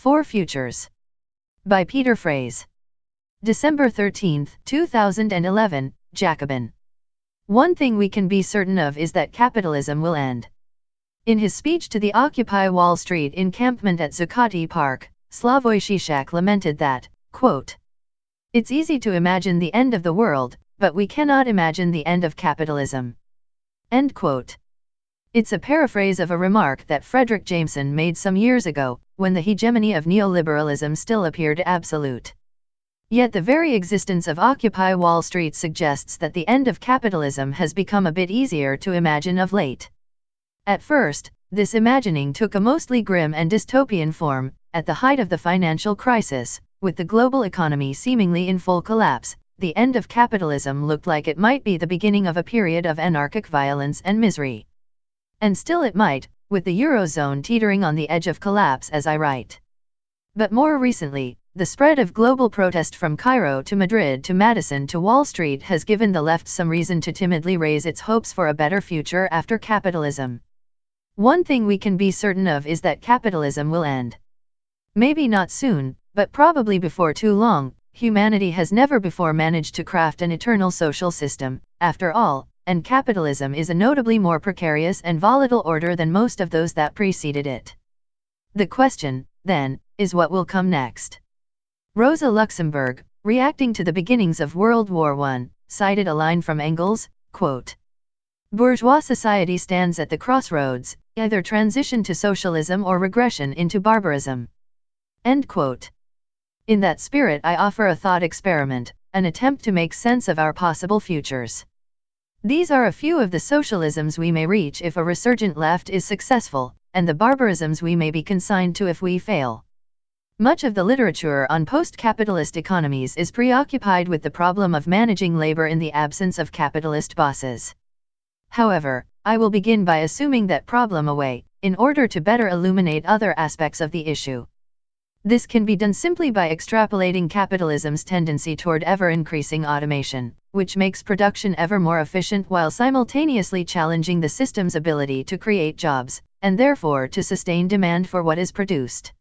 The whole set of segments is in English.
Four Futures. By Peter Frase. December 13, 2011, Jacobin. One thing we can be certain of is that capitalism will end. In his speech to the Occupy Wall Street encampment at Zuccotti Park, Slavoj Žižek lamented that, quote, "It's easy to imagine the end of the world, but we cannot imagine the end of capitalism." End quote. It's a paraphrase of a remark that Frederick Jameson made some years ago, when the hegemony of neoliberalism still appeared absolute. Yet the very existence of Occupy Wall Street suggests that the end of capitalism has become a bit easier to imagine of late. At first, this imagining took a mostly grim and dystopian form. At the height of the financial crisis, with the global economy seemingly in full collapse, the end of capitalism looked like it might be the beginning of a period of anarchic violence and misery. And still it might, with the Eurozone teetering on the edge of collapse as I write. But more recently, the spread of global protest from Cairo to Madrid to Madison to Wall Street has given the left some reason to timidly raise its hopes for a better future after capitalism. One thing we can be certain of is that capitalism will end. Maybe not soon, but probably before too long. Humanity has never before managed to craft an eternal social system, after all, and capitalism is a notably more precarious and volatile order than most of those that preceded it. The question, then, is what will come next. Rosa Luxemburg, reacting to the beginnings of World War I, cited a line from Engels, quote, "Bourgeois society stands at the crossroads, either transition to socialism or regression into barbarism." End quote. In that spirit I offer a thought experiment, an attempt to make sense of our possible futures. These are a few of the socialisms we may reach if a resurgent left is successful, and the barbarisms we may be consigned to if we fail. Much of the literature on post-capitalist economies is preoccupied with the problem of managing labor in the absence of capitalist bosses. However, I will begin by assuming that problem away, in order to better illuminate other aspects of the issue. This can be done simply by extrapolating capitalism's tendency toward ever-increasing automation, which makes production ever more efficient while simultaneously challenging the system's ability to create jobs, and therefore to sustain demand for what is produced.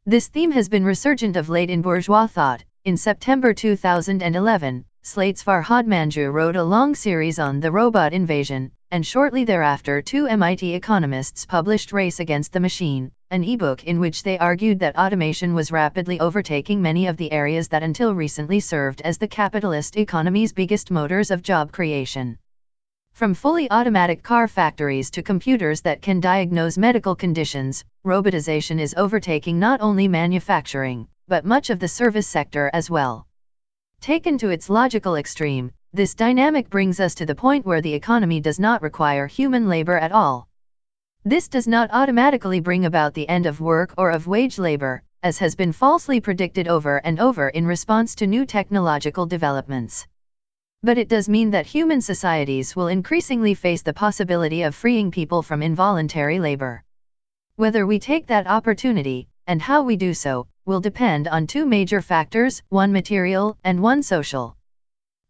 This theme has been resurgent of late in bourgeois thought. In September 2011, Slate's Farhad Manjoo wrote a long series on the robot invasion, and shortly thereafter two MIT economists published Race Against the Machine, an ebook in which they argued that automation was rapidly overtaking many of the areas that until recently served as the capitalist economy's biggest motors of job creation. From fully automatic car factories to computers that can diagnose medical conditions, robotization is overtaking not only manufacturing, but much of the service sector as well. Taken to its logical extreme, this dynamic brings us to the point where the economy does not require human labor at all. This does not automatically bring about the end of work or of wage labor, as has been falsely predicted over and over in response to new technological developments. But it does mean that human societies will increasingly face the possibility of freeing people from involuntary labor. Whether we take that opportunity, and how we do so, will depend on two major factors, one material and one social.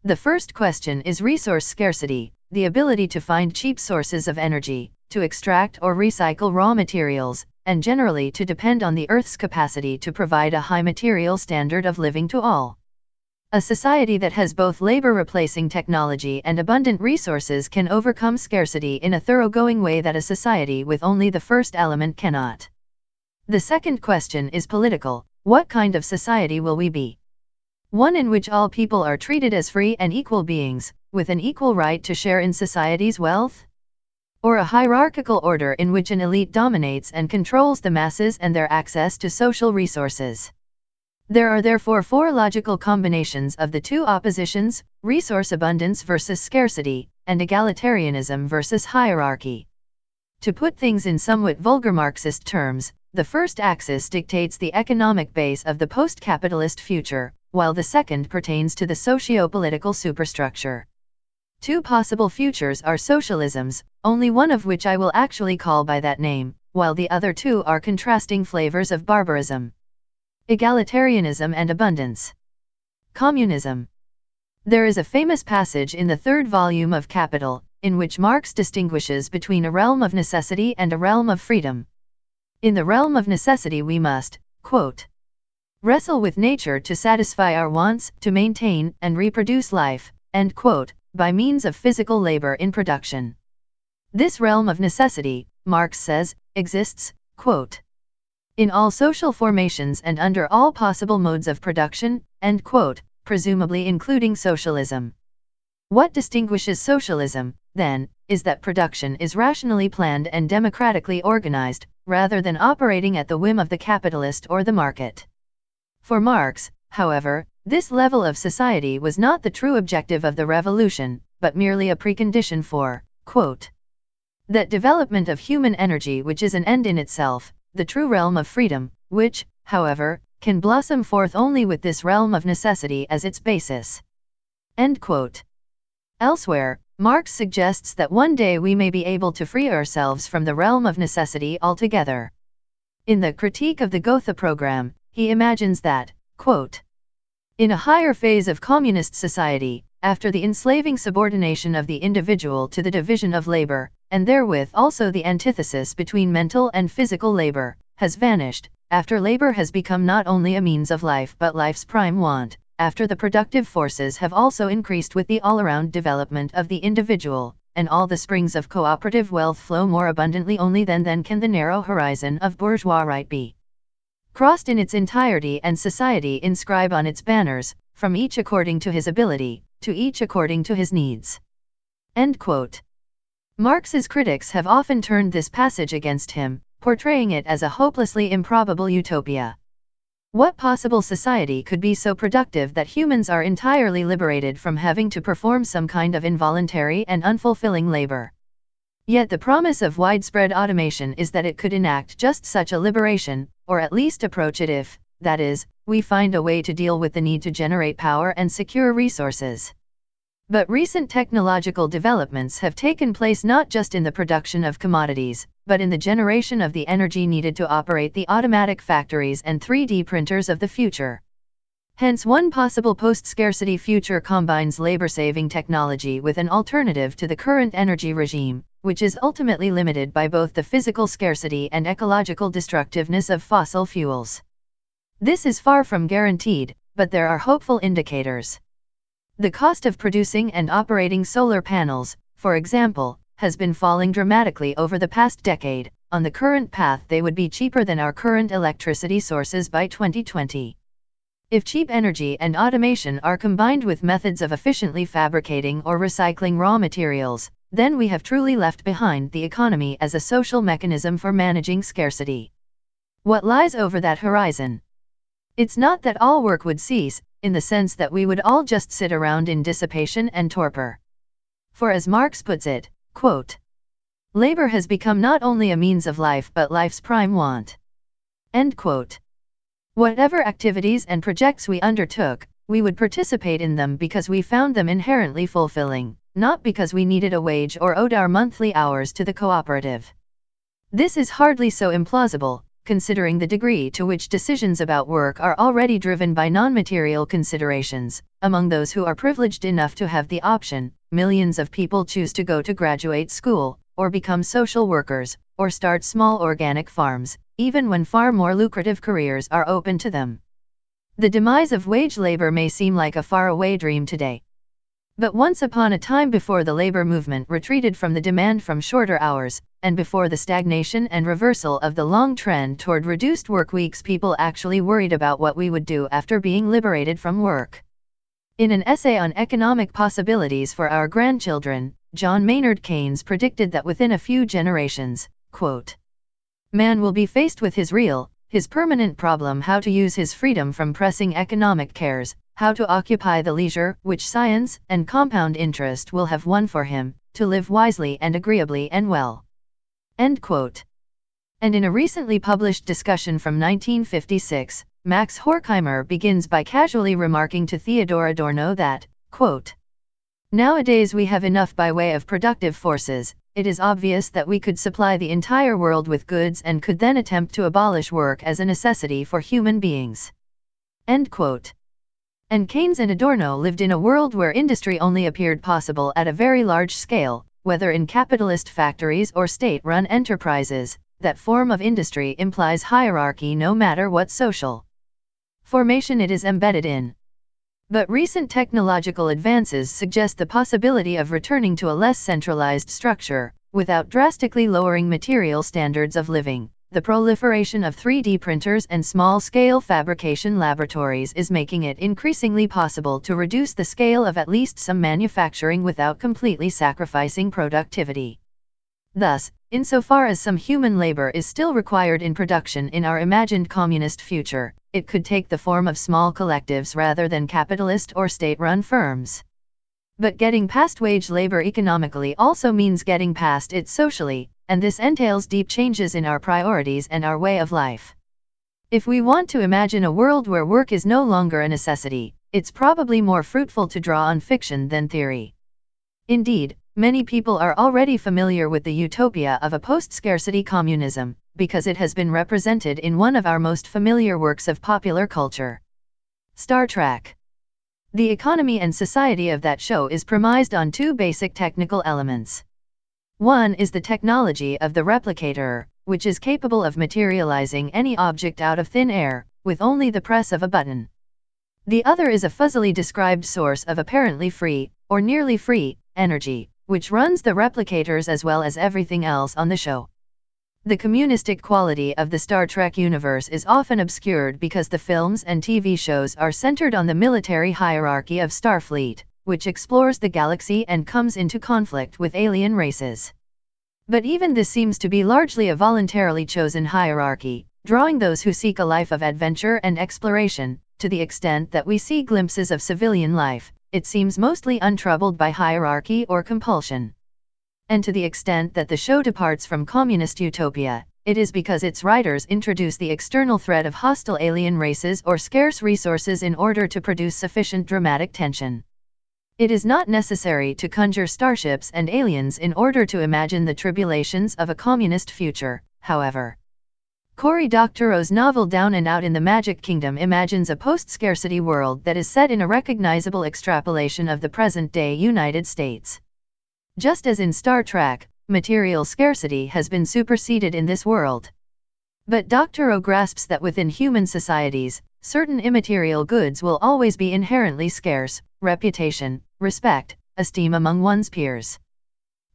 The first question is resource scarcity, the ability to find cheap sources of energy, to extract or recycle raw materials, and generally to depend on the Earth's capacity to provide a high material standard of living to all. A society that has both labor-replacing technology and abundant resources can overcome scarcity in a thoroughgoing way that a society with only the first element cannot. The second question is political. What kind of society will we be? One in which all people are treated as free and equal beings, with an equal right to share in society's wealth? Or a hierarchical order in which an elite dominates and controls the masses and their access to social resources? There are therefore four logical combinations of the two oppositions, resource abundance versus scarcity, and egalitarianism versus hierarchy. To put things in somewhat vulgar Marxist terms, the first axis dictates the economic base of the post-capitalist future, while the second pertains to the socio-political superstructure. Two possible futures are socialisms, only one of which I will actually call by that name, while the other two are contrasting flavors of barbarism. Egalitarianism and abundance. Communism. There is a famous passage in the third volume of Capital, in which Marx distinguishes between a realm of necessity and a realm of freedom. In the realm of necessity we must, wrestle with nature to satisfy our wants, to maintain and reproduce life, by means of physical labor in production. This realm of necessity, Marx says, exists, in all social formations and under all possible modes of production, presumably including socialism. What distinguishes socialism, then, is that production is rationally planned and democratically organized, rather than operating at the whim of the capitalist or the market. For Marx, however, this level of society was not the true objective of the revolution, but merely a precondition for, that development of human energy which is an end in itself, the true realm of freedom, which, however, can blossom forth only with this realm of necessity as its basis. Elsewhere, Marx suggests that one day we may be able to free ourselves from the realm of necessity altogether. In the Critique of the Gotha Program, he imagines that, in a higher phase of communist society, after the enslaving subordination of the individual to the division of labor, and therewith also the antithesis between mental and physical labor, has vanished, after labor has become not only a means of life but life's prime want, after the productive forces have also increased with the all-around development of the individual, and all the springs of cooperative wealth flow more abundantly, only then can the narrow horizon of bourgeois right be crossed in its entirety and society inscribe on its banners, from each according to his ability, to each according to his needs. Marx's critics have often turned this passage against him, portraying it as a hopelessly improbable utopia. What possible society could be so productive that humans are entirely liberated from having to perform some kind of involuntary and unfulfilling labor? Yet the promise of widespread automation is that it could enact just such a liberation, or at least approach it if, that is, we find a way to deal with the need to generate power and secure resources. But recent technological developments have taken place not just in the production of commodities, but in the generation of the energy needed to operate the automatic factories and 3D printers of the future. Hence, one possible post-scarcity future combines labor-saving technology with an alternative to the current energy regime, which is ultimately limited by both the physical scarcity and ecological destructiveness of fossil fuels. This is far from guaranteed, but there are hopeful indicators. The cost of producing and operating solar panels, for example, has been falling dramatically over the past decade. On the current path, they would be cheaper than our current electricity sources by 2020. If cheap energy and automation are combined with methods of efficiently fabricating or recycling raw materials, then we have truly left behind the economy as a social mechanism for managing scarcity. What lies over that horizon? It's not that all work would cease, in the sense that we would all just sit around in dissipation and torpor. For as Marx puts it, labor has become not only a means of life but life's prime want. Whatever activities and projects we undertook, we would participate in them because we found them inherently fulfilling, not because we needed a wage or owed our monthly hours to the cooperative. This is hardly so implausible, considering the degree to which decisions about work are already driven by non-material considerations. Among those who are privileged enough to have the option, millions of people choose to go to graduate school, or become social workers, or start small organic farms, even when far more lucrative careers are open to them. The demise of wage labor may seem like a faraway dream today. But once upon a time, before the labor movement retreated from the demand from shorter hours, and before the stagnation and reversal of the long trend toward reduced work weeks, people actually worried about what we would do after being liberated from work. In an essay on economic possibilities for our grandchildren, John Maynard Keynes predicted that within a few generations, man will be faced with his permanent problem: how to use his freedom from pressing economic cares, how to occupy the leisure which science and compound interest will have won for him, to live wisely and agreeably and well. And in a recently published discussion from 1956, Max Horkheimer begins by casually remarking to Theodor Adorno that, nowadays we have enough by way of productive forces. It is obvious that we could supply the entire world with goods and could then attempt to abolish work as a necessity for human beings. And Keynes and Adorno lived in a world where industry only appeared possible at a very large scale, whether in capitalist factories or state-run enterprises, that form of industry implies hierarchy no matter what social formation it is embedded in. But recent technological advances suggest the possibility of returning to a less centralized structure, without drastically lowering material standards of living. The proliferation of 3D printers and small-scale fabrication laboratories is making it increasingly possible to reduce the scale of at least some manufacturing without completely sacrificing productivity. Thus, insofar as some human labor is still required in production in our imagined communist future, it could take the form of small collectives rather than capitalist or state-run firms. But getting past wage labor economically also means getting past it socially, and this entails deep changes in our priorities and our way of life. If we want to imagine a world where work is no longer a necessity, it's probably more fruitful to draw on fiction than theory. Indeed, many people are already familiar with the utopia of a post-scarcity communism, because it has been represented in one of our most familiar works of popular culture, Star Trek. The economy and society of that show is premised on two basic technical elements. One is the technology of the replicator, which is capable of materializing any object out of thin air, with only the press of a button. The other is a fuzzily described source of apparently free, or nearly free, energy, which runs the replicators as well as everything else on the show. The communistic quality of the Star Trek universe is often obscured because the films and TV shows are centered on the military hierarchy of Starfleet, which explores the galaxy and comes into conflict with alien races. But even this seems to be largely a voluntarily chosen hierarchy, drawing those who seek a life of adventure and exploration. To the extent that we see glimpses of civilian life, it seems mostly untroubled by hierarchy or compulsion. And to the extent that the show departs from communist utopia, it is because its writers introduce the external threat of hostile alien races or scarce resources in order to produce sufficient dramatic tension. It is not necessary to conjure starships and aliens in order to imagine the tribulations of a communist future, however. Cory Doctorow's novel Down and Out in the Magic Kingdom imagines a post-scarcity world that is set in a recognizable extrapolation of the present-day United States. Just as in Star Trek, material scarcity has been superseded in this world. But Doctorow grasps that within human societies, certain immaterial goods will always be inherently scarce: reputation, respect, esteem among one's peers.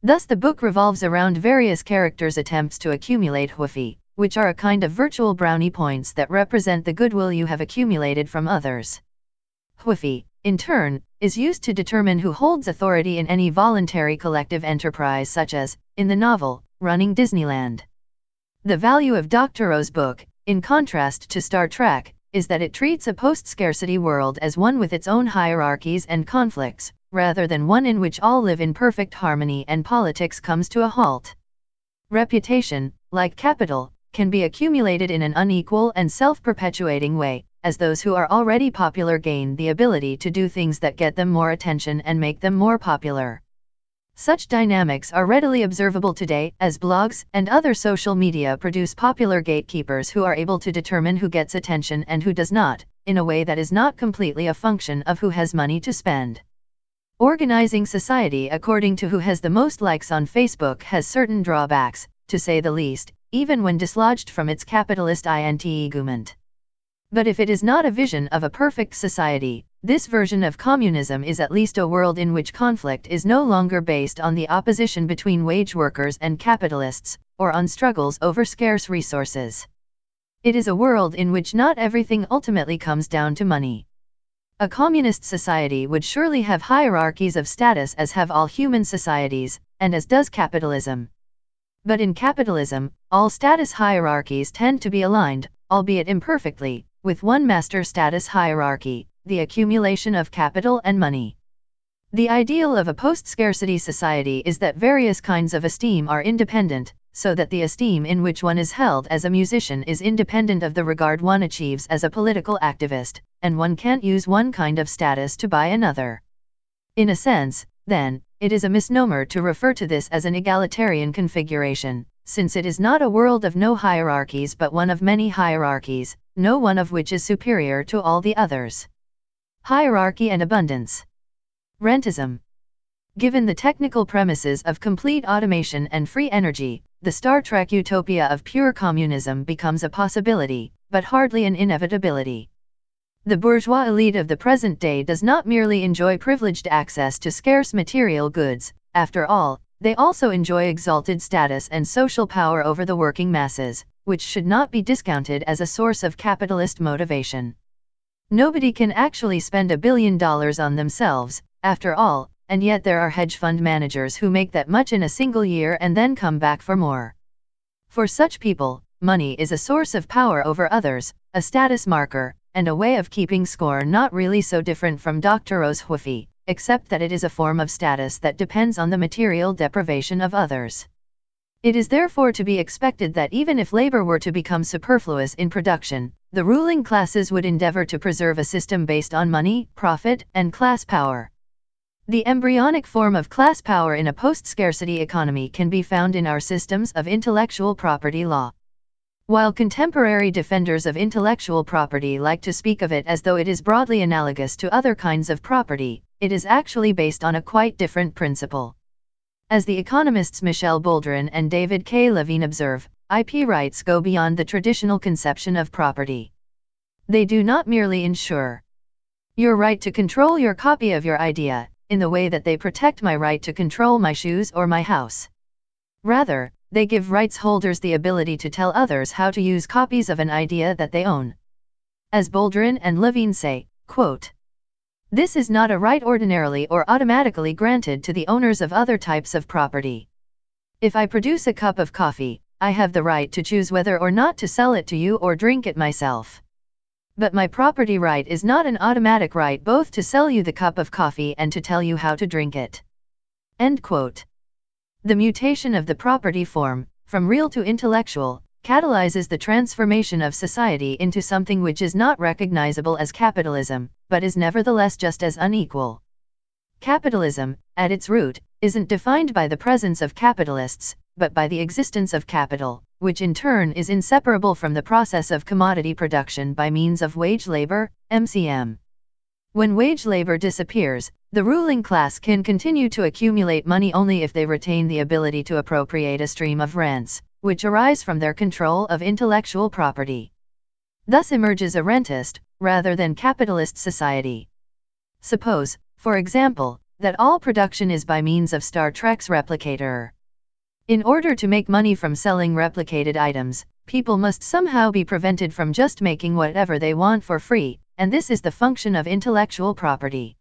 Thus the book revolves around various characters' attempts to accumulate hwifie, which are a kind of virtual brownie points that represent the goodwill you have accumulated from others. Hwifie, in turn, is used to determine who holds authority in any voluntary collective enterprise, such as, in the novel, running Disneyland. The value of Doctorow's book, in contrast to Star Trek, is that it treats a post-scarcity world as one with its own hierarchies and conflicts, rather than one in which all live in perfect harmony and politics comes to a halt. Reputation, like capital, can be accumulated in an unequal and self-perpetuating way, as those who are already popular gain the ability to do things that get them more attention and make them more popular. Such dynamics are readily observable today, as blogs and other social media produce popular gatekeepers who are able to determine who gets attention and who does not, in a way that is not completely a function of who has money to spend. Organizing society according to who has the most likes on Facebook has certain drawbacks, to say the least, even when dislodged from its capitalist entanglement. But if it is not a vision of a perfect society, this version of communism is at least a world in which conflict is no longer based on the opposition between wage workers and capitalists, or on struggles over scarce resources. It is a world in which not everything ultimately comes down to money. A communist society would surely have hierarchies of status, as have all human societies, and as does capitalism. But in capitalism, all status hierarchies tend to be aligned, albeit imperfectly, with one master status hierarchy, the accumulation of capital and money. The ideal of a post-scarcity society is that various kinds of esteem are independent, so that the esteem in which one is held as a musician is independent of the regard one achieves as a political activist, and one can't use one kind of status to buy another. In a sense, then, it is a misnomer to refer to this as an egalitarian configuration, since it is not a world of no hierarchies but one of many hierarchies, no one of which is superior to all the others. Hierarchy and abundance. Rentism. Given the technical premises of complete automation and free energy, the Star Trek utopia of pure communism becomes a possibility, but hardly an inevitability. The bourgeois elite of the present day does not merely enjoy privileged access to scarce material goods. After all, they also enjoy exalted status and social power over the working masses, which should not be discounted as a source of capitalist motivation. Nobody can actually spend $1 billion on themselves, after all, and yet there are hedge fund managers who make that much in a single year and then come back for more. For such people, money is a source of power over others, a status marker, and a way of keeping score, not really so different from Dr. Rose-Hwiffe, except that it is a form of status that depends on the material deprivation of others. It is therefore to be expected that even if labor were to become superfluous in production, the ruling classes would endeavor to preserve a system based on money, profit, and class power. The embryonic form of class power in a post-scarcity economy can be found in our systems of intellectual property law. While contemporary defenders of intellectual property like to speak of it as though it is broadly analogous to other kinds of property, it is actually based on a quite different principle. As the economists Michel Boldrin and David K. Levine observe, IP rights go beyond the traditional conception of property. They do not merely ensure your right to control your copy of your idea, in the way that they protect my right to control my shoes or my house. Rather, they give rights holders the ability to tell others how to use copies of an idea that they own. As Boldrin and Levine say, quote, "This is not a right ordinarily or automatically granted to the owners of other types of property. If I produce a cup of coffee, I have the right to choose whether or not to sell it to you or drink it myself. But my property right is not an automatic right both to sell you the cup of coffee and to tell you how to drink it." End quote. The mutation of the property form, from real to intellectual, catalyzes the transformation of society into something which is not recognizable as capitalism, but is nevertheless just as unequal. Capitalism, at its root, isn't defined by the presence of capitalists, but by the existence of capital, which in turn is inseparable from the process of commodity production by means of wage labor, MCM. When wage labor disappears, the ruling class can continue to accumulate money only if they retain the ability to appropriate a stream of rents, which arise from their control of intellectual property. Thus emerges a rentist, rather than capitalist society. Suppose, for example, that all production is by means of Star Trek's replicator. In order to make money from selling replicated items, people must somehow be prevented from just making whatever they want for free, and this is the function of intellectual property.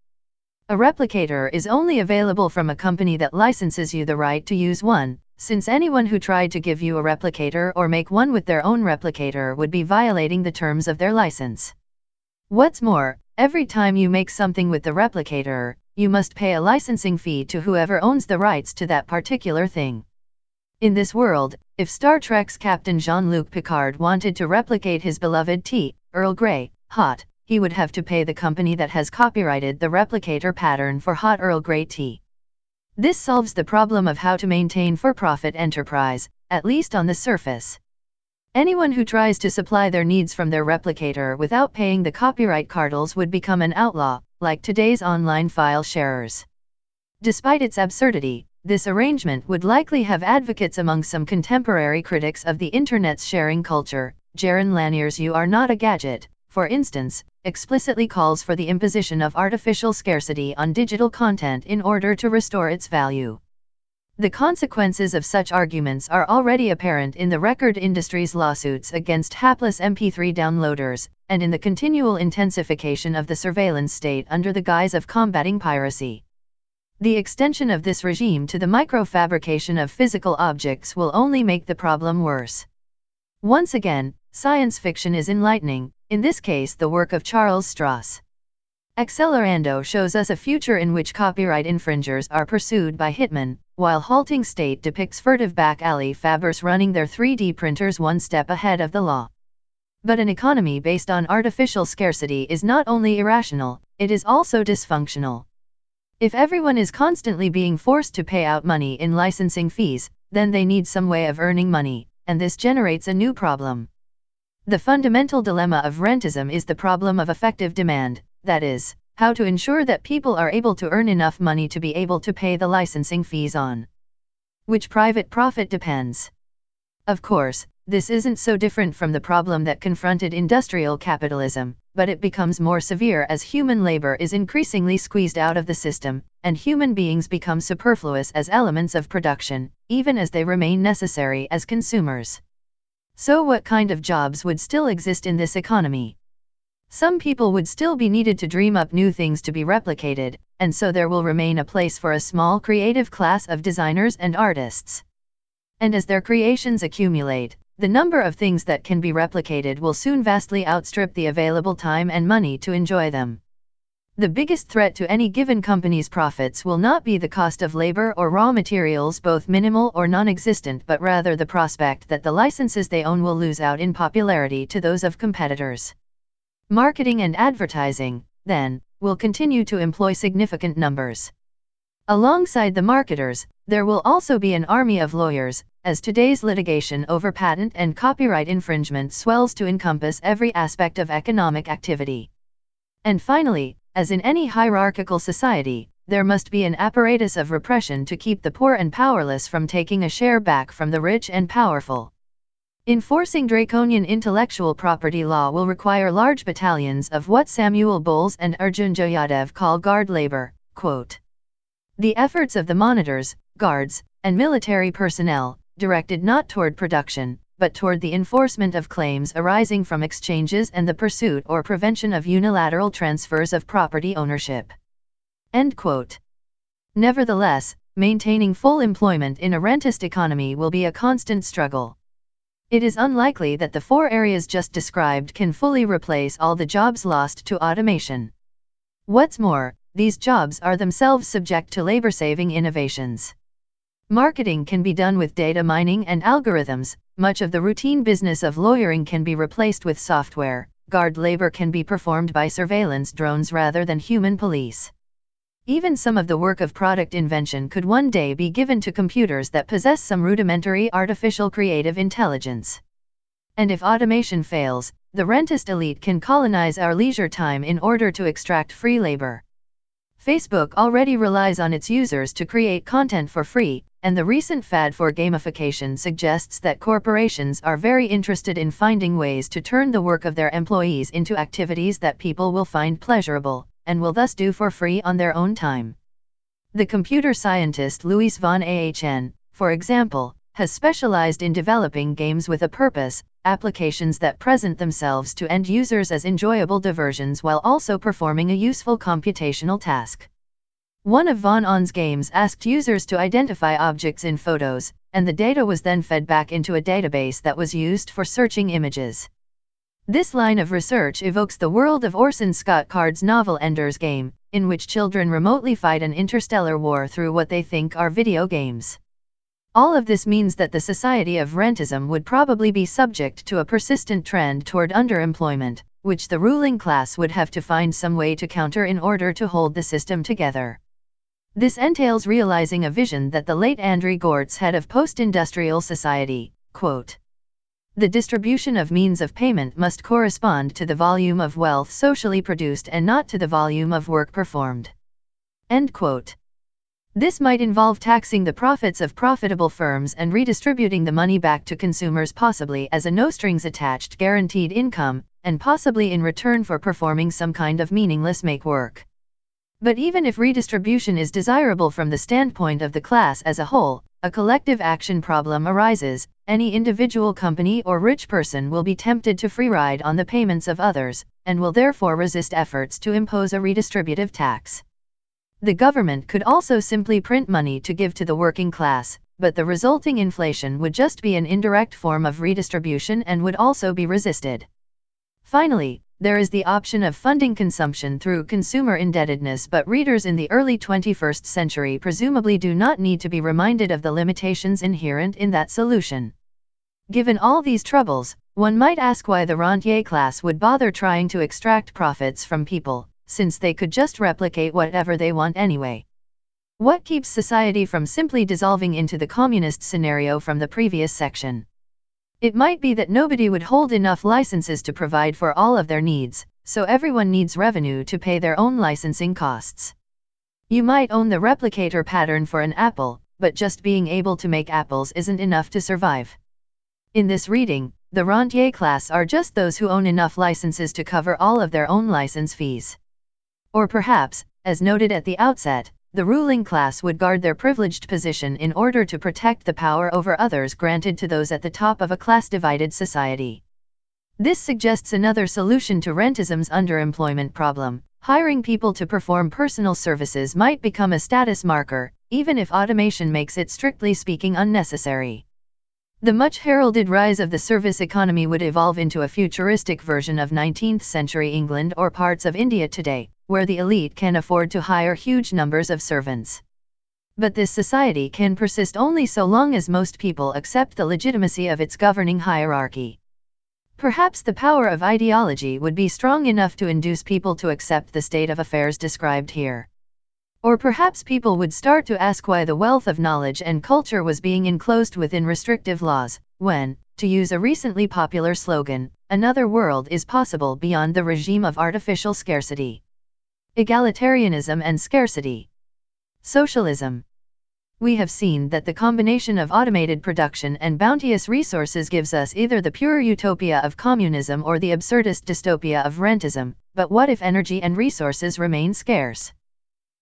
A replicator is only available from a company that licenses you the right to use one, since anyone who tried to give you a replicator or make one with their own replicator would be violating the terms of their license. What's more, every time you make something with the replicator, you must pay a licensing fee to whoever owns the rights to that particular thing. In this world, if Star Trek's Captain Jean-Luc Picard wanted to replicate his beloved tea, Earl Grey, hot, he would have to pay the company that has copyrighted the replicator pattern for hot Earl Grey tea. This solves the problem of how to maintain for-profit enterprise, at least on the surface. Anyone who tries to supply their needs from their replicator without paying the copyright cartels would become an outlaw, like today's online file sharers. Despite its absurdity, this arrangement would likely have advocates among some contemporary critics of the Internet's sharing culture. Jaron Lanier's "You Are Not a Gadget," for instance, explicitly calls for the imposition of artificial scarcity on digital content in order to restore its value. The consequences of such arguments are already apparent in the record industry's lawsuits against hapless MP3 downloaders, and in the continual intensification of the surveillance state under the guise of combating piracy. The extension of this regime to the microfabrication of physical objects will only make the problem worse. Once again, science fiction is enlightening, in this case the work of Charles Stross. Accelerando shows us a future in which copyright infringers are pursued by hitmen, while Halting State depicts furtive back-alley fabbers running their 3D printers one step ahead of the law. But an economy based on artificial scarcity is not only irrational, it is also dysfunctional. If everyone is constantly being forced to pay out money in licensing fees, then they need some way of earning money, and this generates a new problem. The fundamental dilemma of rentism is the problem of effective demand, that is, how to ensure that people are able to earn enough money to be able to pay the licensing fees on which private profit depends. Of course, this isn't so different from the problem that confronted industrial capitalism, but it becomes more severe as human labor is increasingly squeezed out of the system, and human beings become superfluous as elements of production, even as they remain necessary as consumers. So what kind of jobs would still exist in this economy? Some people would still be needed to dream up new things to be replicated, and so there will remain a place for a small creative class of designers and artists. And as their creations accumulate, the number of things that can be replicated will soon vastly outstrip the available time and money to enjoy them. The biggest threat to any given company's profits will not be the cost of labor or raw materials, both minimal or non-existent, but rather the prospect that the licenses they own will lose out in popularity to those of competitors. Marketing and advertising, then, will continue to employ significant numbers. Alongside the marketers, there will also be an army of lawyers, as today's litigation over patent and copyright infringement swells to encompass every aspect of economic activity. And finally, as in any hierarchical society, there must be an apparatus of repression to keep the poor and powerless from taking a share back from the rich and powerful. Enforcing draconian intellectual property law will require large battalions of what Samuel Bowles and Arjun Joyadev call guard labor. Quote, "The efforts of the monitors, guards, and military personnel, directed not toward production, but toward the enforcement of claims arising from exchanges and the pursuit or prevention of unilateral transfers of property ownership." End quote. Nevertheless, maintaining full employment in a rentist economy will be a constant struggle. It is unlikely that the four areas just described can fully replace all the jobs lost to automation. What's more, these jobs are themselves subject to labor-saving innovations. Marketing can be done with data mining and algorithms, much of the routine business of lawyering can be replaced with software, guard labor can be performed by surveillance drones rather than human police. Even some of the work of product invention could one day be given to computers that possess some rudimentary artificial creative intelligence. And if automation fails, the rentist elite can colonize our leisure time in order to extract free labor. Facebook already relies on its users to create content for free, and the recent fad for gamification suggests that corporations are very interested in finding ways to turn the work of their employees into activities that people will find pleasurable, and will thus do for free on their own time. The computer scientist Louis von Ahn, for example, has specialized in developing games with a purpose, applications that present themselves to end users as enjoyable diversions while also performing a useful computational task. One of von Ahn's games asked users to identify objects in photos, and the data was then fed back into a database that was used for searching images. This line of research evokes the world of Orson Scott Card's novel Ender's Game, in which children remotely fight an interstellar war through what they think are video games. All of this means that the society of rentism would probably be subject to a persistent trend toward underemployment, which the ruling class would have to find some way to counter in order to hold the system together. This entails realizing a vision that the late André Gortz had of post-industrial society, quote, "The distribution of means of payment must correspond to the volume of wealth socially produced and not to the volume of work performed." End quote. This might involve taxing the profits of profitable firms and redistributing the money back to consumers, possibly as a no-strings-attached guaranteed income, and possibly in return for performing some kind of meaningless make work. But even if redistribution is desirable from the standpoint of the class as a whole, a collective action problem arises. Any individual company or rich person will be tempted to free ride on the payments of others, and will therefore resist efforts to impose a redistributive tax. The government could also simply print money to give to the working class, but the resulting inflation would just be an indirect form of redistribution and would also be resisted. Finally, there is the option of funding consumption through consumer indebtedness, but readers in the early 21st century presumably do not need to be reminded of the limitations inherent in that solution. Given all these troubles, one might ask why the rentier class would bother trying to extract profits from people, since they could just replicate whatever they want anyway. What keeps society from simply dissolving into the communist scenario from the previous section? It might be that nobody would hold enough licenses to provide for all of their needs, So everyone needs revenue to pay their own licensing costs. You might own the replicator pattern for an apple, but just being able to make apples isn't enough to survive. In this reading, the rentier class are just those who own enough licenses to cover all of their own license fees. Or perhaps, as noted at the outset, the ruling class would guard their privileged position in order to protect the power over others granted to those at the top of a class-divided society. This suggests another solution to rentism's underemployment problem. Hiring people to perform personal services might become a status marker, even if automation makes it strictly speaking unnecessary. The much heralded rise of the service economy would evolve into a futuristic version of 19th century England or parts of India today, where the elite can afford to hire huge numbers of servants. But this society can persist only so long as most people accept the legitimacy of its governing hierarchy. Perhaps the power of ideology would be strong enough to induce people to accept the state of affairs described here. Or perhaps people would start to ask why the wealth of knowledge and culture was being enclosed within restrictive laws, when, to use a recently popular slogan, another world is possible beyond the regime of artificial scarcity. Egalitarianism and scarcity. Socialism. We have seen that the combination of automated production and bounteous resources gives us either the pure utopia of communism or the absurdist dystopia of rentism, but what if energy and resources remain scarce?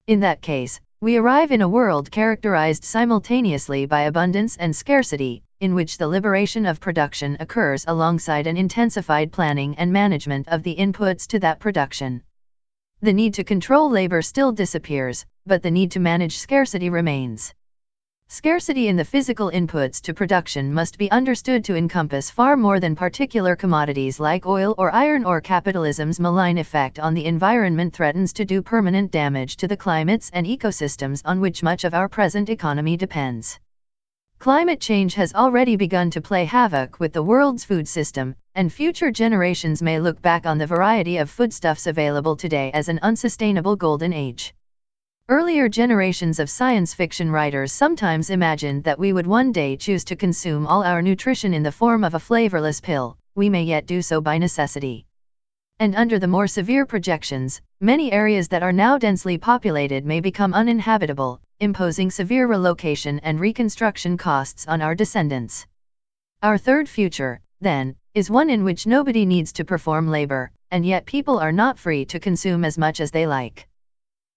In that case, we arrive in a world characterized simultaneously by abundance and scarcity, in which the liberation of production occurs alongside an intensified planning and management of the inputs to that production. The need to control labor still disappears, but the need to manage scarcity remains. Scarcity in the physical inputs to production must be understood to encompass far more than particular commodities like oil or iron ore. Capitalism's malign effect on the environment threatens to do permanent damage to the climates and ecosystems on which much of our present economy depends. Climate change has already begun to play havoc with the world's food system, and future generations may look back on the variety of foodstuffs available today as an unsustainable golden age. Earlier generations of science fiction writers sometimes imagined that we would one day choose to consume all our nutrition in the form of a flavorless pill. We may yet do so by necessity. And under the more severe projections, many areas that are now densely populated may become uninhabitable, imposing severe relocation and reconstruction costs on our descendants. Our third future, then, is one in which nobody needs to perform labor, and yet people are not free to consume as much as they like.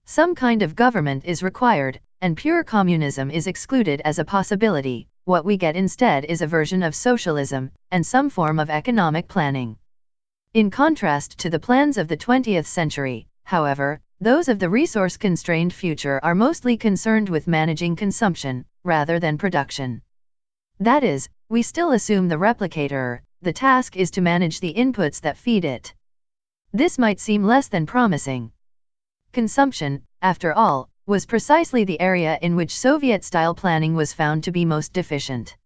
Some kind of government is required, and pure communism is excluded as a possibility. What we get instead is a version of socialism, and some form of economic planning. In contrast to the plans of the 20th century, however, those of the resource-constrained future are mostly concerned with managing consumption, rather than production. That is, we still assume the replicator, the task is to manage the inputs that feed it. This might seem less than promising. Consumption, after all, was precisely the area in which Soviet-style planning was found to be most deficient.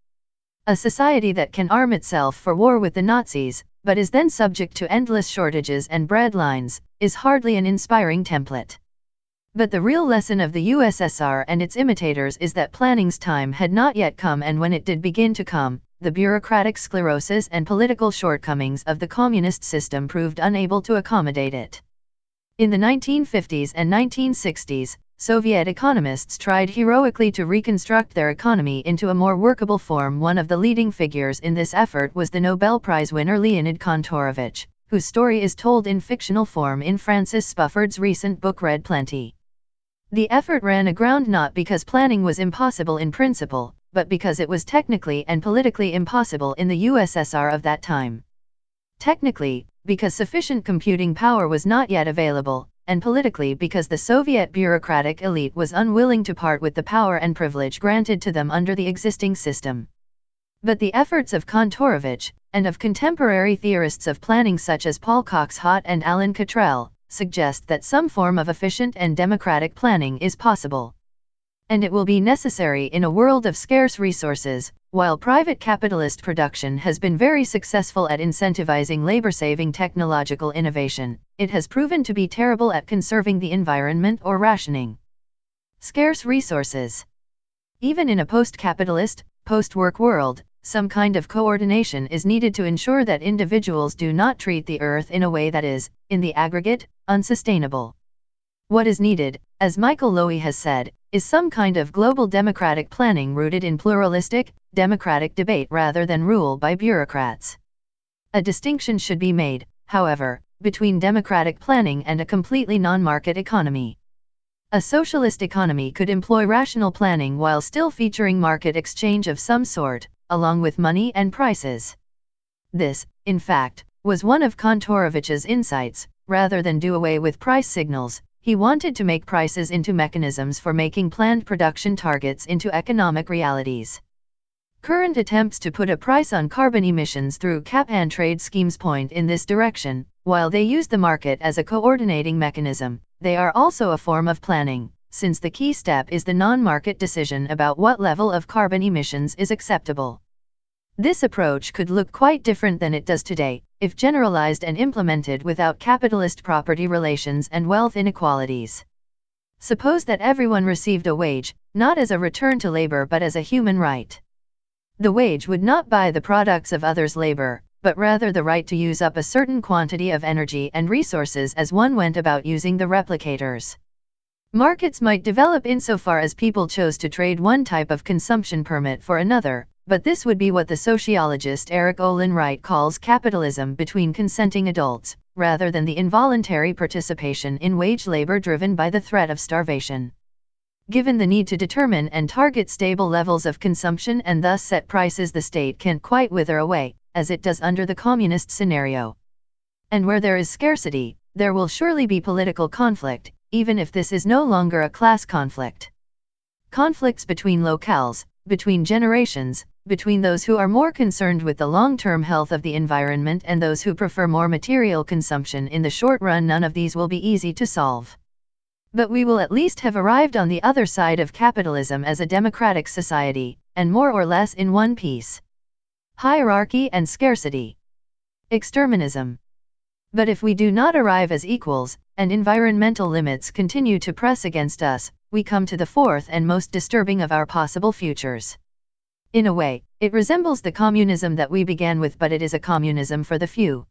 A society that can arm itself for war with the Nazis, but is then subject to endless shortages and bread lines, is hardly an inspiring template. But the real lesson of the USSR and its imitators is that planning's time had not yet come, and when it did begin to come, the bureaucratic sclerosis and political shortcomings of the communist system proved unable to accommodate it. In the 1950s and 1960s, Soviet economists tried heroically to reconstruct their economy into a more workable form. One of the leading figures in this effort was the Nobel Prize winner Leonid Kantorovich, whose story is told in fictional form in Francis Spufford's recent book Red Plenty. The effort ran aground not because planning was impossible in principle, but because it was technically and politically impossible in the USSR of that time. Technically, because sufficient computing power was not yet available, and politically because the Soviet bureaucratic elite was unwilling to part with the power and privilege granted to them under the existing system. But the efforts of Kantorovich, and of contemporary theorists of planning such as Paul Cox-Hott and Alan Cottrell, suggest that some form of efficient and democratic planning is possible. And it will be necessary in a world of scarce resources. While private capitalist production has been very successful at incentivizing labor-saving technological innovation, it has proven to be terrible at conserving the environment or rationing scarce resources. Even in a post-capitalist, post-work world, some kind of coordination is needed to ensure that individuals do not treat the earth in a way that is, in the aggregate, unsustainable. What is needed, as Michael Lowy has said, is some kind of global democratic planning rooted in pluralistic, democratic debate rather than rule by bureaucrats. A distinction should be made, however, between democratic planning and a completely non-market economy. A socialist economy could employ rational planning while still featuring market exchange of some sort, along with money and prices. This, in fact, was one of Kantorovich's insights. Rather than do away with price signals, he wanted to make prices into mechanisms for making planned production targets into economic realities. Current attempts to put a price on carbon emissions through cap-and-trade schemes point in this direction. While they use the market as a coordinating mechanism, they are also a form of planning, since the key step is the non-market decision about what level of carbon emissions is acceptable. This approach could look quite different than it does today, if generalized and implemented without capitalist property relations and wealth inequalities. Suppose that everyone received a wage, not as a return to labor but as a human right. The wage would not buy the products of others' labor, but rather the right to use up a certain quantity of energy and resources as one went about using the replicators. Markets might develop insofar as people chose to trade one type of consumption permit for another, but this would be what the sociologist Eric Olin Wright calls capitalism between consenting adults, rather than the involuntary participation in wage labor driven by the threat of starvation. Given the need to determine and target stable levels of consumption and thus set prices, the state can't quite wither away, as it does under the communist scenario. And where there is scarcity, there will surely be political conflict, even if this is no longer a class conflict. Conflicts between locales, between generations, between those who are more concerned with the long-term health of the environment and those who prefer more material consumption in the short run, none of these will be easy to solve. But we will at least have arrived on the other side of capitalism as a democratic society, and more or less in one piece. Hierarchy and scarcity. Exterminism. But if we do not arrive as equals, and environmental limits continue to press against us, we come to the fourth and most disturbing of our possible futures. In a way, it resembles the communism that we began with, but it is a communism for the few.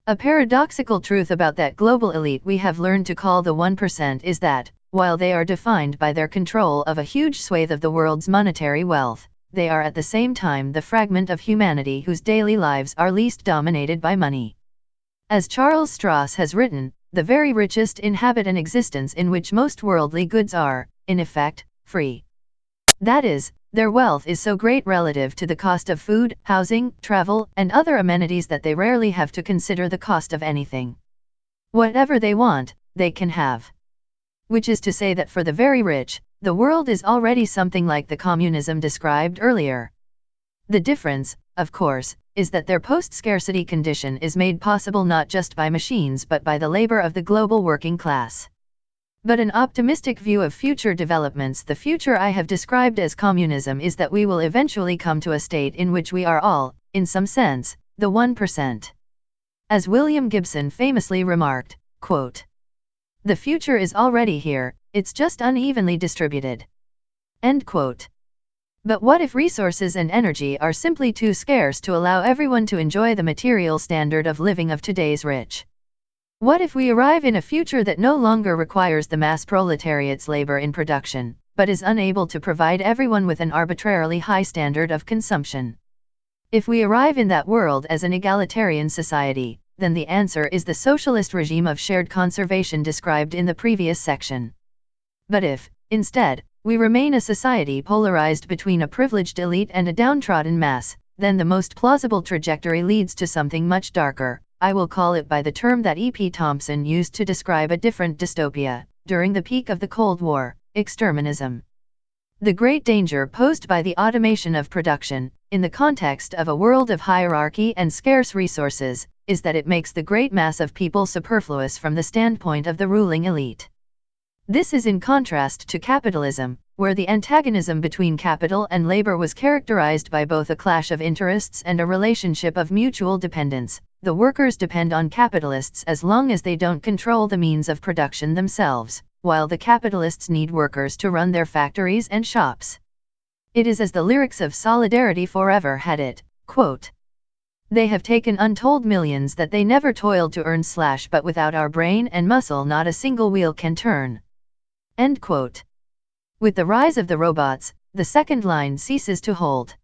A paradoxical truth about that global elite we have learned to call the 1% is that, while they are defined by their control of a huge swathe of the world's monetary wealth, they are at the same time the fragment of humanity whose daily lives are least dominated by money. As Charles Strauss has written, the very richest inhabit an existence in which most worldly goods are, in effect, free. That is, their wealth is so great relative to the cost of food, housing, travel, and other amenities that they rarely have to consider the cost of anything. Whatever they want, they can have. Which is to say that for the very rich, the world is already something like the communism described earlier. The difference, of course, is that their post-scarcity condition is made possible not just by machines but by the labor of the global working class. But an optimistic view of future developments, the future I have described as communism, is that we will eventually come to a state in which we are all, in some sense, the 1%. As William Gibson famously remarked, quote, "The future is already here, it's just unevenly distributed." End quote. But what if resources and energy are simply too scarce to allow everyone to enjoy the material standard of living of today's rich? What if we arrive in a future that no longer requires the mass proletariat's labor in production, but is unable to provide everyone with an arbitrarily high standard of consumption? If we arrive in that world as an egalitarian society, then the answer is the socialist regime of shared conservation described in the previous section. But if, instead, we remain a society polarized between a privileged elite and a downtrodden mass, then the most plausible trajectory leads to something much darker. I will call it by the term that E.P. Thompson used to describe a different dystopia, during the peak of the Cold War, exterminism. The great danger posed by the automation of production, in the context of a world of hierarchy and scarce resources, is that it makes the great mass of people superfluous from the standpoint of the ruling elite. This is in contrast to capitalism, where the antagonism between capital and labor was characterized by both a clash of interests and a relationship of mutual dependence. The workers depend on capitalists as long as they don't control the means of production themselves, while the capitalists need workers to run their factories and shops. It is as the lyrics of Solidarity Forever had it, quote, "They have taken untold millions that they never toiled to earn / but without our brain and muscle not a single wheel can turn." End quote. With the rise of the robots, the second line ceases to hold.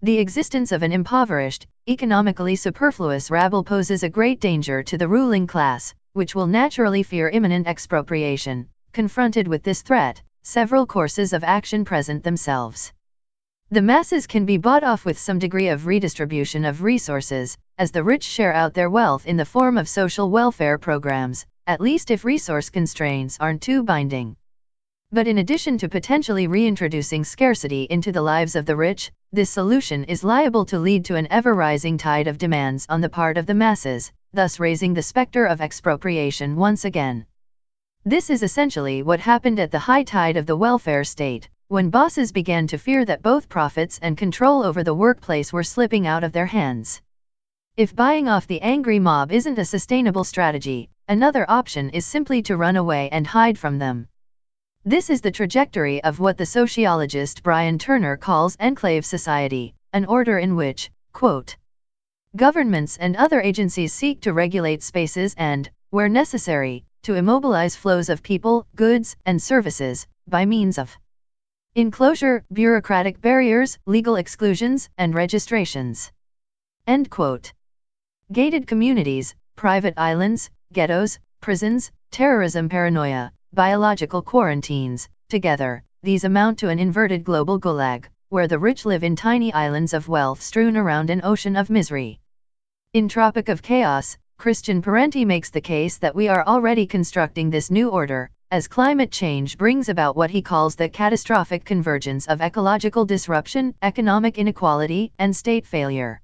The existence of an impoverished, economically superfluous rabble poses a great danger to the ruling class, which will naturally fear imminent expropriation. Confronted with this threat, several courses of action present themselves. The masses can be bought off with some degree of redistribution of resources, as the rich share out their wealth in the form of social welfare programs, at least if resource constraints aren't too binding. But in addition to potentially reintroducing scarcity into the lives of the rich, this solution is liable to lead to an ever-rising tide of demands on the part of the masses, thus raising the specter of expropriation once again. This is essentially what happened at the high tide of the welfare state, when bosses began to fear that both profits and control over the workplace were slipping out of their hands. If buying off the angry mob isn't a sustainable strategy, another option is simply to run away and hide from them. This is the trajectory of what the sociologist Brian Turner calls enclave society, an order in which, quote, "Governments and other agencies seek to regulate spaces and, where necessary, to immobilize flows of people, goods, and services, by means of enclosure, bureaucratic barriers, legal exclusions, and registrations." End quote. Gated communities, private islands, ghettos, prisons, terrorism, paranoia, biological quarantines, together, these amount to an inverted global gulag, where the rich live in tiny islands of wealth strewn around an ocean of misery. In Tropic of Chaos, Christian Parenti makes the case that we are already constructing this new order, as climate change brings about what he calls the catastrophic convergence of ecological disruption, economic inequality, and state failure.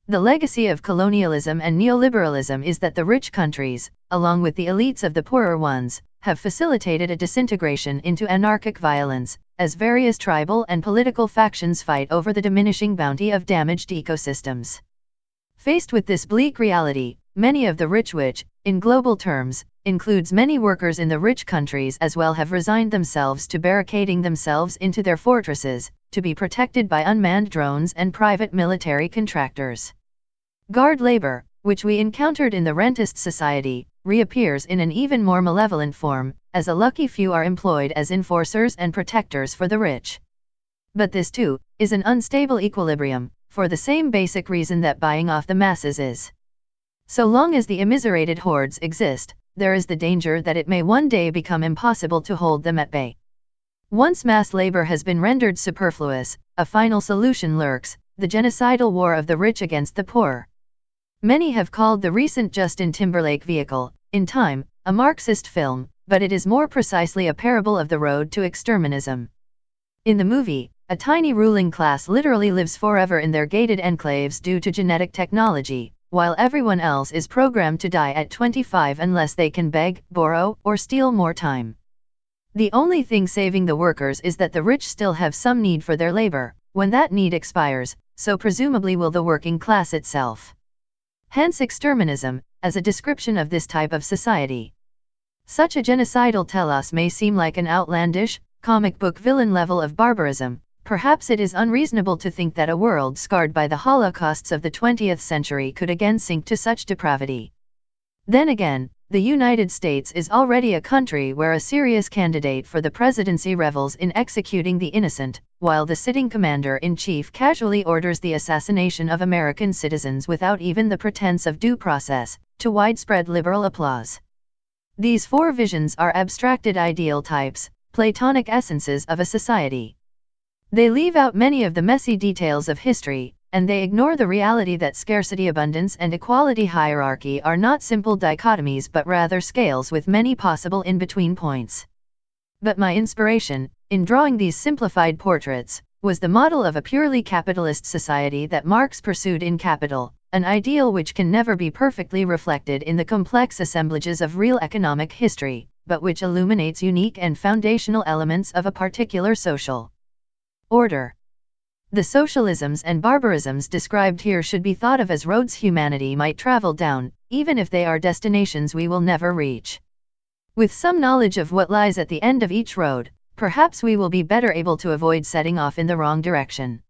The legacy of colonialism and neoliberalism is that the rich countries, along with the elites of the poorer ones, have facilitated a disintegration into anarchic violence, as various tribal and political factions fight over the diminishing bounty of damaged ecosystems. Faced with this bleak reality, many of the rich, which, in global terms, includes many workers in the rich countries as well, have resigned themselves to barricading themselves into their fortresses, to be protected by unmanned drones and private military contractors. Guard labor, which we encountered in the rentist society, reappears in an even more malevolent form, as a lucky few are employed as enforcers and protectors for the rich. But this too is an unstable equilibrium, for the same basic reason that buying off the masses is. So long as the immiserated hordes exist, there is the danger that it may one day become impossible to hold them at bay. Once mass labor has been rendered superfluous, a final solution lurks: the genocidal war of the rich against the poor. Many have called the recent Justin Timberlake vehicle, In Time, a Marxist film, but it is more precisely a parable of the road to exterminism. In the movie, a tiny ruling class literally lives forever in their gated enclaves due to genetic technology, while everyone else is programmed to die at 25 unless they can beg, borrow, or steal more time. The only thing saving the workers is that the rich still have some need for their labor. When that need expires, so presumably will the working class itself. Hence exterminism, as a description of this type of society. Such a genocidal telos may seem like an outlandish, comic book villain level of barbarism. Perhaps it is unreasonable to think that a world scarred by the holocausts of the 20th century could again sink to such depravity. Then again, the United States is already a country where a serious candidate for the presidency revels in executing the innocent, while the sitting commander-in-chief casually orders the assassination of American citizens without even the pretense of due process, to widespread liberal applause. These four visions are abstracted ideal types, Platonic essences of a society. They leave out many of the messy details of history, and they ignore the reality that scarcity, abundance, and equality hierarchy are not simple dichotomies but rather scales with many possible in-between points. But my inspiration, in drawing these simplified portraits, was the model of a purely capitalist society that Marx pursued in Capital, an ideal which can never be perfectly reflected in the complex assemblages of real economic history, but which illuminates unique and foundational elements of a particular social order. The socialisms and barbarisms described here should be thought of as roads humanity might travel down, even if they are destinations we will never reach. With some knowledge of what lies at the end of each road, perhaps we will be better able to avoid setting off in the wrong direction.